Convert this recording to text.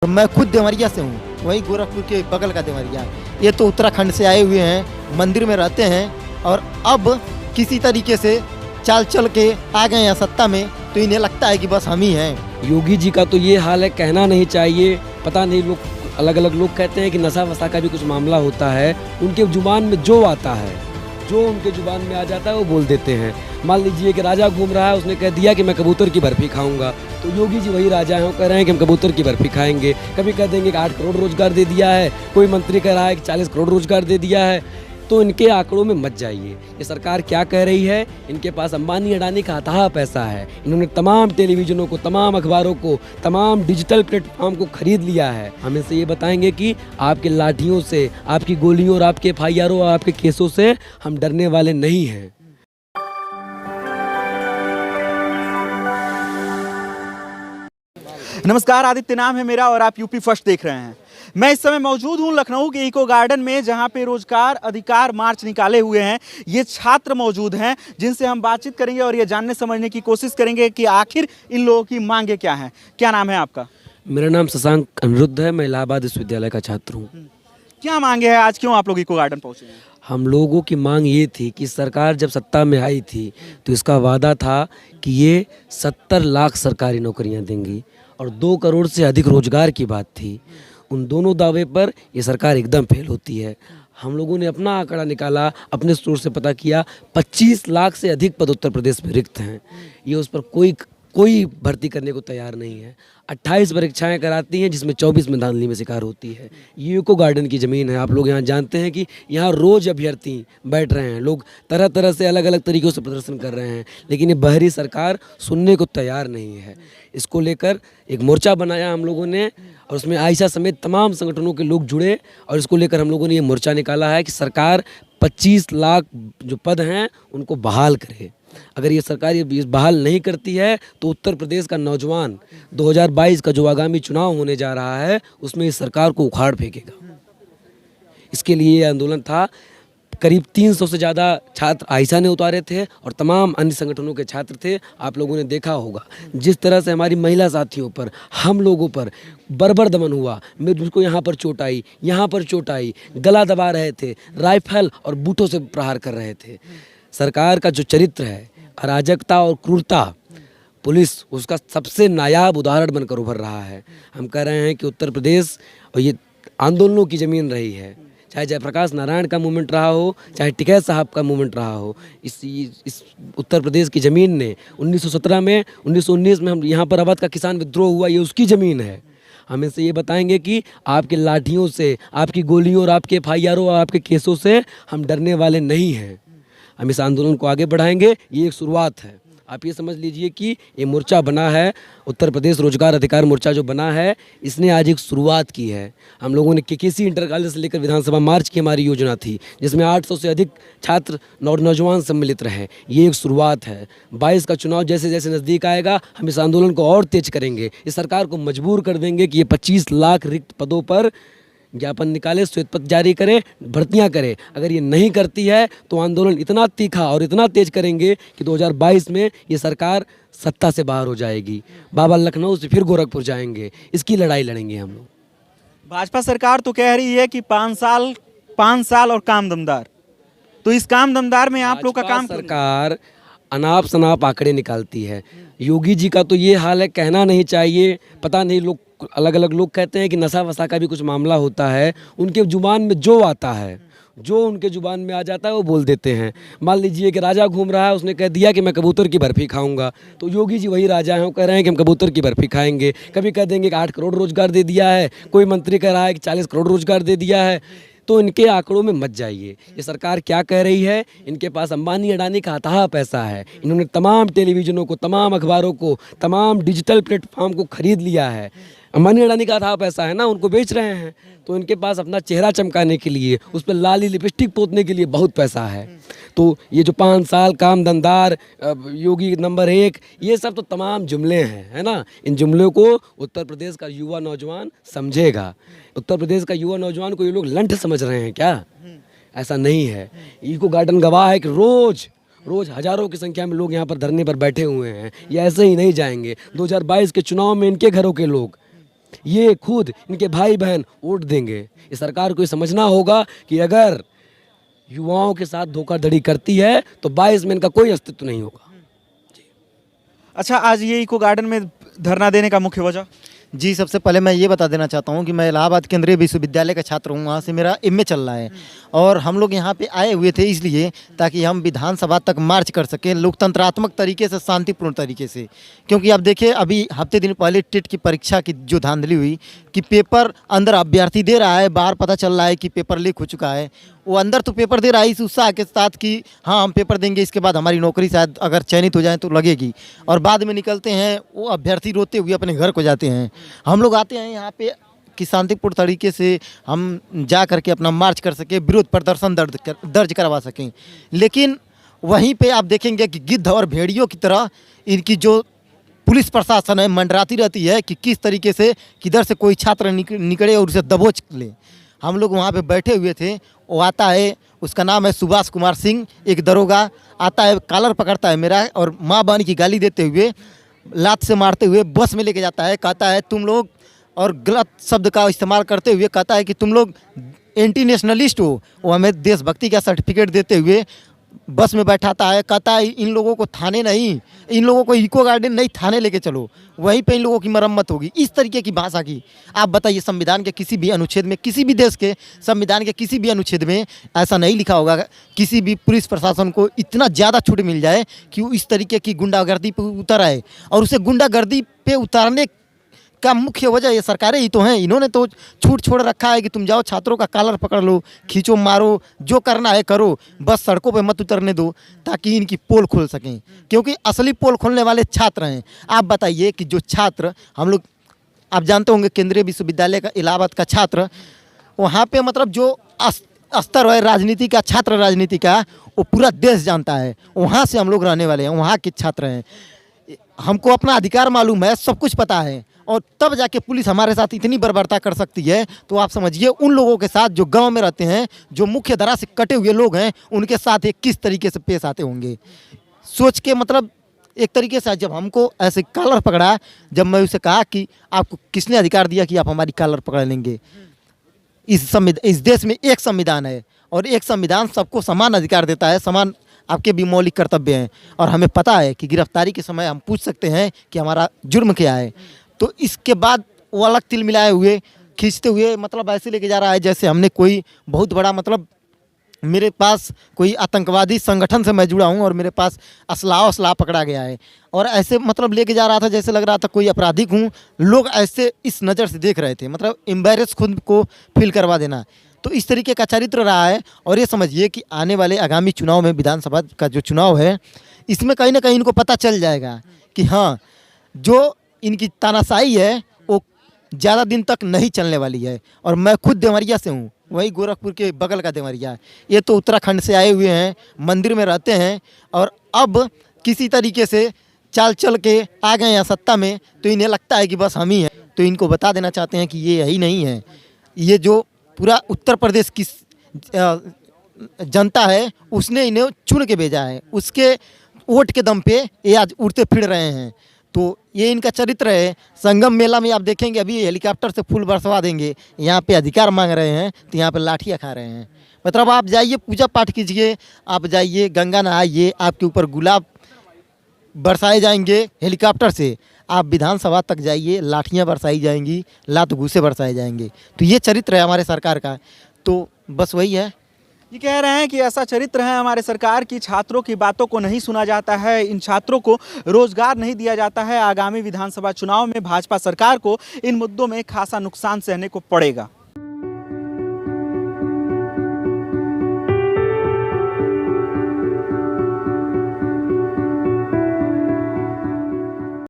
मैं खुद देवरिया से हूँ, वही गोरखपुर के बगल का देवरिया। ये तो उत्तराखंड से आए हुए हैं, मंदिर में रहते हैं और अब किसी तरीके से चाल चल के आ गए हैं सत्ता में, तो इन्हें लगता है कि बस हम ही हैं। योगी जी का तो ये हाल है, कहना नहीं चाहिए। पता नहीं, लोग अलग अलग लोग कहते हैं कि नशा वशा का भी कुछ मामला होता है। उनके जुबान में जो आता है, जो उनके जुबान में आ जाता है वो बोल देते हैं। मान लीजिए कि राजा घूम रहा है, उसने कह दिया कि मैं कबूतर की बर्फी खाऊंगा, तो योगी जी वही राजा हैं, वो कह रहे हैं कि हम कबूतर की बर्फी खाएंगे। कभी कह देंगे कि 8 करोड़ रोजगार दे दिया है, कोई मंत्री कह रहा है कि 40 करोड़ रोजगार दे दिया है। तो इनके आंकड़ों में मत जाइए। ये सरकार क्या कह रही है, इनके पास अंबानी अडानी का अथाह पैसा है। इन्होंने तमाम टेलीविजनों को, तमाम अखबारों को, तमाम डिजिटल प्लेटफॉर्म को खरीद लिया है। हम इनसे ये बताएंगे कि आपके लाठियों से, आपकी गोलियों और आपके FIR और आपके केसों से हम डरने वाले नहीं हैं। नमस्कार, आदित्य नाम है मेरा और आप यूपी फर्स्ट देख रहे हैं। मैं इस समय मौजूद हूं लखनऊ के इको गार्डन में, जहां पे रोजगार अधिकार मार्च निकाले हुए हैं। ये छात्र मौजूद हैं जिनसे हम बातचीत करेंगे और ये जानने समझने की कोशिश करेंगे कि आखिर इन लोगों की मांगे क्या हैं। क्या नाम है आपका? मेरा नाम शशांक अनिरुद्ध है, मैं इलाहाबाद विश्वविद्यालय का छात्र हूँ। क्या मांगे हैं आज, क्यों आप लोग इको गार्डन पहुंचे हैं? हम लोगों की मांग ये थी कि सरकार जब सत्ता में आई थी तो इसका वादा था कि ये 70 लाख सरकारी नौकरियां देंगी और 2 करोड़ से अधिक रोजगार की बात थी। उन दोनों दावे पर ये सरकार एकदम फेल होती है। हम लोगों ने अपना आंकड़ा निकाला, अपने सोर्स से पता किया, 25 लाख से अधिक पद उत्तर प्रदेश में रिक्त हैं। ये उस पर कोई भर्ती करने को तैयार नहीं है। 28 परीक्षाएं कराती हैं, जिसमें 24 में धांधली में शिकार होती है। ये इको गार्डन की ज़मीन है। आप लोग यहाँ जानते हैं कि यहाँ रोज़ अभ्यर्थी बैठ रहे हैं, लोग तरह तरह से अलग अलग तरीक़ों से प्रदर्शन कर रहे हैं, लेकिन ये बहरी सरकार सुनने को तैयार नहीं है। इसको लेकर एक मोर्चा बनाया हम लोगों ने और उसमें आयशा समेत तमाम संगठनों के लोग जुड़े और इसको लेकर हम लोगों ने ये मोर्चा निकाला है कि सरकार 25 लाख जो पद हैं उनको बहाल करे। अगर ये सरकार ये बहाल नहीं करती है तो उत्तर प्रदेश का नौजवान 2022 का जो आगामी चुनाव होने जा रहा है उसमें इस सरकार को उखाड़ फेंकेगा। इसके लिए ये आंदोलन था। करीब 300 से ज़्यादा छात्र आयशा ने उतारे थे और तमाम अन्य संगठनों के छात्र थे। आप लोगों ने देखा होगा जिस तरह से हमारी महिला साथियों पर, हम लोगों पर बर्बर दमन हुआ। मुझको यहाँ पर चोट आई, यहाँ पर चोट आई, गला दबा रहे थे, राइफल और बूटों से प्रहार कर रहे थे। सरकार का जो चरित्र है, अराजकता और क्रूरता, पुलिस उसका सबसे नायाब उदाहरण बनकर उभर रहा है। हम कह रहे हैं कि उत्तर प्रदेश और ये आंदोलनों की ज़मीन रही है, चाहे जयप्रकाश नारायण का मूवमेंट रहा हो, चाहे टिकैत साहब का मूवमेंट रहा हो। इस उत्तर प्रदेश की ज़मीन ने 1917 में, 1919 में हम यहाँ पर अवध का किसान विद्रोह हुआ, ये उसकी ज़मीन है। हम इनसे ये बताएंगे कि आपके लाठियों से, आपकी गोलियों और आपके FIR और आपके केसों से हम डरने वाले नहीं हैं। हम इस आंदोलन को आगे बढ़ाएंगे। ये एक शुरुआत है। आप ये समझ लीजिए कि ये मोर्चा बना है, उत्तर प्रदेश रोजगार अधिकार मोर्चा जो बना है, इसने आज एक शुरुआत की है। हम लोगों ने KKC इंटर कॉलेज से लेकर विधानसभा मार्च की हमारी योजना थी, जिसमें 800 से अधिक छात्र नौजवान सम्मिलित रहे। ये एक शुरुआत है। 22 का चुनाव जैसे जैसे नज़दीक आएगा, हम इस आंदोलन को और तेज करेंगे। इस सरकार को मजबूर कर देंगे कि ये 25 लाख रिक्त पदों पर ज्ञापन निकाले, श्वेत पत्र जारी करे, भर्तियां करे। अगर ये नहीं करती है तो आंदोलन इतना तीखा और इतना तेज करेंगे कि 2022 में ये सरकार सत्ता से बाहर हो जाएगी। बाबा लखनऊ से फिर गोरखपुर जाएंगे। इसकी लड़ाई लड़ेंगे हम लोग। भाजपा सरकार तो कह रही है कि 5 साल और काम दमदार, तो इस काम दमदार में आप लोग का काम सरकार अनाप शनाप आंकड़े निकालती है। योगी जी का तो ये हाल है, कहना नहीं चाहिए। पता नहीं, लोग अलग अलग लोग कहते हैं कि नशा वशा का भी कुछ मामला होता है। उनके जुबान में जो आता है, जो उनके जुबान में आ जाता है वो बोल देते हैं। मान लीजिए कि राजा घूम रहा है, उसने कह दिया कि मैं कबूतर की बर्फी खाऊंगा, तो योगी जी वही राजा हैं, वो कह रहे हैं कि हम कबूतर की बर्फी खाएंगे। कभी कह देंगे कि 8 करोड़ रोजगार दे दिया है, कोई मंत्री कह रहा है कि 40 करोड़ रोजगार दे दिया है। तो इनके आंकड़ों में मत जाइए। ये सरकार क्या कह रही है, इनके पास अंबानी अडानी का अथाह पैसा है। इन्होंने तमाम टेलीविजनों को, तमाम अखबारों को, तमाम डिजिटल प्लेटफॉर्म को खरीद लिया है। अंबानी अडानी का अथाह पैसा है ना, उनको बेच रहे हैं। तो इनके पास अपना चेहरा चमकाने के लिए, उस पर लाली लिपस्टिक पोतने के लिए बहुत पैसा है। तो ये जो 5 साल काम धंधार, योगी नंबर 1, ये सब तो तमाम जुमले हैं, है ना। इन जुमलों को उत्तर प्रदेश का युवा नौजवान समझेगा। उत्तर प्रदेश का युवा नौजवान को ये लोग लंठ समझ रहे हैं क्या? ऐसा नहीं है। इको गार्डन गवाह है कि रोज़ हजारों की संख्या में लोग यहाँ पर धरने पर बैठे हुए हैं। ये ऐसे ही नहीं जाएंगे। 2022 के चुनाव में इनके घरों के लोग ये खुद इनके भाई बहन वोट देंगे। इस सरकार को ये समझना होगा कि अगर युवाओं के साथ धोखाधड़ी करती है तो 22 में इनका कोई अस्तित्व नहीं होगा। अच्छा, आज ये इको गार्डन में धरना देने का मुख्य वजह? जी, सबसे पहले मैं ये बता देना चाहता हूँ कि मैं इलाहाबाद केंद्रीय विश्वविद्यालय का छात्र हूँ। वहाँ से मेरा एमए चल रहा है और हम लोग यहाँ पे आए हुए थे इसलिए ताकि हम विधानसभा तक मार्च कर सकें लोकतंत्रात्मक तरीके से, शांतिपूर्ण तरीके से। क्योंकि अब देखिए, अभी हफ्ते दिन पहले टेट की परीक्षा की जो धांधली हुई कि पेपर अंदर अभ्यर्थी दे रहा है, बाहर पता चल रहा है कि पेपर लीक हो चुका है। वो अंदर तो पेपर दे रहा है इस उत्साह के साथ कि हाँ हम पेपर देंगे, इसके बाद हमारी नौकरी शायद अगर चयनित हो जाए तो लगेगी, और बाद में निकलते हैं वो अभ्यर्थी रोते हुए अपने घर को जाते हैं। हम लोग आते हैं यहाँ पे कि शांतिपूर्ण तरीके से हम जा करके अपना मार्च कर सकें, विरोध प्रदर्शन दर्ज करवा सकें। लेकिन वहीं पे आप देखेंगे कि गिद्ध और भेड़ियों की तरह इनकी जो पुलिस प्रशासन है मंडराती रहती है कि किस तरीके से किधर से कोई छात्र निकले और उसे दबोच ले। हम लोग वहाँ पे बैठे हुए थे, वो आता है, उसका नाम है सुभाष कुमार सिंह, एक दरोगा आता है, कॉलर पकड़ता है मेरा और माँ बहन की गाली देते हुए, लात से मारते हुए बस में लेके जाता है। कहता है तुम लोग, और गलत शब्द का इस्तेमाल करते हुए कहता है कि तुम लोग एंटी नेशनलिस्ट हो। वो हमें देशभक्ति का सर्टिफिकेट देते हुए बस में बैठाता है। कहता है इन लोगों को थाने नहीं, इन लोगों को इको गार्डन नहीं, थाने लेके चलो, वहीं पे इन लोगों की मरम्मत होगी। इस तरीके की भाषा की आप बताइए, संविधान के किसी भी अनुच्छेद में, किसी भी देश के संविधान के किसी भी अनुच्छेद में ऐसा नहीं लिखा होगा किसी भी पुलिस प्रशासन को इतना ज़्यादा छूट मिल जाए कि वो इस तरीके की गुंडागर्दी पे उतर आए। और उसे गुंडागर्दी पे उतारने का मुख्य वजह ये सरकारें ही तो हैं। इन्होंने तो छूट छोड़ रखा है कि तुम जाओ छात्रों का कॉलर पकड़ लो, खींचो, मारो, जो करना है करो, बस सड़कों पे मत उतरने दो ताकि इनकी पोल खोल सकें। क्योंकि असली पोल खोलने वाले छात्र हैं। आप बताइए कि जो छात्र हम लोग, आप जानते होंगे केंद्रीय विश्वविद्यालय का इलाहाबाद का छात्र, वहाँ पे मतलब जो स्तर है राजनीति का, छात्र राजनीति का, वो पूरा देश जानता है। वहाँ से हम लोग रहने वाले हैं, वहाँ के छात्र हैं, हमको अपना अधिकार मालूम है, सब कुछ पता है। और तब जाके पुलिस हमारे साथ इतनी बर्बरता कर सकती है, तो आप समझिए उन लोगों के साथ जो गांव में रहते हैं, जो मुख्य धारा से कटे हुए लोग हैं, उनके साथ ये किस तरीके से पेश आते होंगे। सोच के मतलब एक तरीके से जब हमको ऐसे कॉलर पकड़ा, जब मैं उसे कहा कि आपको किसने अधिकार दिया कि आप हमारी कॉलर पकड़ लेंगे। इस देश में एक संविधान है और एक संविधान सबको समान अधिकार देता है, समान आपके भी मौलिक कर्तव्य हैं। और हमें पता है कि गिरफ्तारी के समय हम पूछ सकते हैं कि हमारा जुर्म क्या है। तो इसके बाद वो अलग तिल मिलाए हुए, खींचते हुए, मतलब ऐसे लेके जा रहा है जैसे हमने कोई बहुत बड़ा, मतलब मेरे पास कोई आतंकवादी संगठन से मैं जुड़ा हूँ और मेरे पास असलाह पकड़ा गया है, और ऐसे मतलब लेके जा रहा था जैसे लग रहा था कोई आपराधिक हूँ। लोग ऐसे इस नज़र से देख रहे थे, मतलब एम्बैरेस खुद को फील करवा देना। तो इस तरीके का चरित्र रहा है। और ये समझिए कि आने वाले आगामी चुनाव में, विधानसभा का जो चुनाव है, इसमें कहीं ना कहीं इनको पता चल जाएगा कि हाँ, जो इनकी तानाशाही है वो ज़्यादा दिन तक नहीं चलने वाली है। और मैं खुद देवरिया से हूँ, वही गोरखपुर के बगल का देवरिया। ये तो उत्तराखंड से आए हुए हैं, मंदिर में रहते हैं, और अब किसी तरीके से चाल चल के आ गए हैं सत्ता में, तो इन्हें लगता है कि बस हम ही हैं। तो इनको बता देना चाहते हैं कि ये यही नहीं है। ये जो पूरा उत्तर प्रदेश की जनता है, उसने इन्हें चुन के भेजा है, उसके वोट के दम पे ये आज उड़ते फिर रहे हैं। तो ये इनका चरित्र है। संगम मेला में आप देखेंगे अभी हेलीकॉप्टर से फूल बरसवा देंगे, यहाँ पे अधिकार मांग रहे हैं तो यहाँ पे लाठियाँ खा रहे हैं। मतलब आप जाइए, पूजा पाठ कीजिए, आप जाइए गंगा नहाइए, आपके ऊपर गुलाब बरसाए जाएंगे हेलीकॉप्टर से। आप विधानसभा तक जाइए, लाठियाँ बरसाई जाएंगी, लात घूसे बरसाए जाएंगे। तो ये चरित्र है हमारे सरकार का। तो बस वही है। ये कह रहे हैं कि ऐसा चरित्र है हमारे सरकार की, छात्रों की बातों को नहीं सुना जाता है, इन छात्रों को रोजगार नहीं दिया जाता है। आगामी विधानसभा चुनाव में भाजपा सरकार को इन मुद्दों में खासा नुकसान सहने को पड़ेगा।